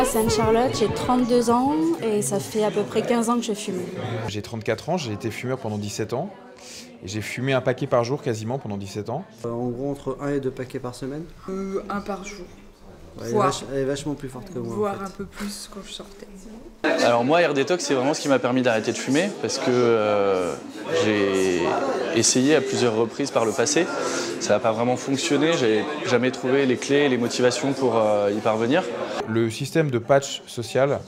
c'est Anne-Charlotte, j'ai 32 ans et ça fait à peu près 15 ans que je fume. J'ai 34 ans, j'ai été fumeur pendant 17 ans. Et j'ai fumé un paquet par jour quasiment pendant 17 ans. En gros, entre 1 et 2 paquets par semaine. Un par jour. Ouais, elle est vachement plus forte que moi. Voire en fait. un peu plus quand je sortais. Alors moi, Air Detox, c'est vraiment ce qui m'a permis d'arrêter de fumer parce que j'ai essayé à plusieurs reprises par le passé. Ça n'a pas vraiment fonctionné, j'ai jamais trouvé les clés et les motivations pour y parvenir. Le système de patch social,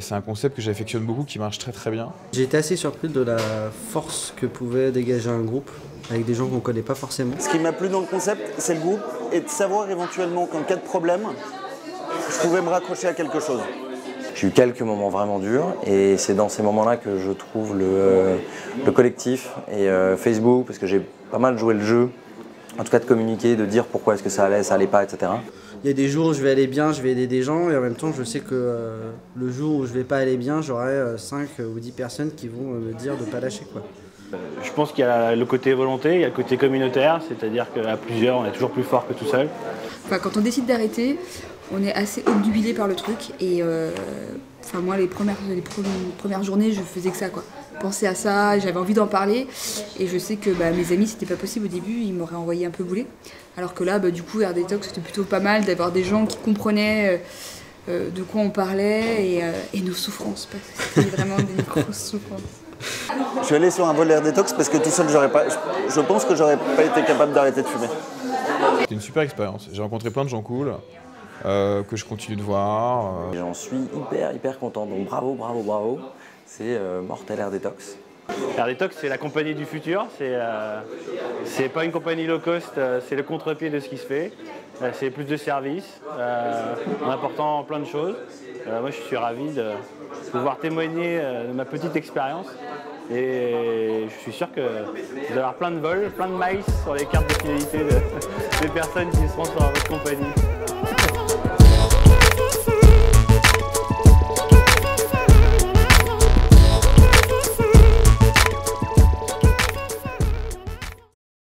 c'est un concept que j'affectionne beaucoup, qui marche très très bien. J'ai été assez surpris de la force que pouvait dégager un groupe avec des gens qu'on ne connaît pas forcément. Ce qui m'a plu dans le concept, c'est le groupe et de savoir éventuellement qu'en cas de problème, je pouvais me raccrocher à quelque chose. J'ai eu quelques moments vraiment durs et c'est dans ces moments-là que je trouve le collectif et Facebook, parce que j'ai pas mal joué le jeu, en tout cas de communiquer, de dire pourquoi est-ce que ça allait pas, etc. Il y a des jours où je vais aller bien, je vais aider des gens et en même temps je sais que le jour où je vais pas aller bien, j'aurai 5 ou 10 personnes qui vont me dire de pas lâcher quoi. Je pense qu'il y a le côté volonté, il y a le côté communautaire, c'est-à-dire qu'à plusieurs on est toujours plus fort que tout seul. Enfin, quand on décide d'arrêter, on est assez obnubilé par le truc et moi les premières journées je faisais que ça quoi. Penser à ça, j'avais envie d'en parler et je sais que mes amis c'était pas possible au début, ils m'auraient envoyé un peu bouler. Alors que là du coup Air Detox c'était plutôt pas mal d'avoir des gens qui comprenaient de quoi on parlait et nos souffrances parce que c'était vraiment des grosses souffrances. Je suis allé sur un vol Air Detox parce que tout seul, je pense que j'aurais pas été capable d'arrêter de fumer. C'était une super expérience. J'ai rencontré plein de gens cool, que je continue de voir. J'en suis hyper content, donc bravo. C'est mortel Air Detox. Air Detox, c'est la compagnie du futur, c'est pas une compagnie low cost, c'est le contre-pied de ce qui se fait. C'est plus de services, en apportant plein de choses. Moi, je suis ravi de pouvoir témoigner de ma petite expérience. Et je suis sûr que vous allez avoir plein de vols, plein de miles sur les cartes de fidélité des personnes qui seront sur votre compagnie.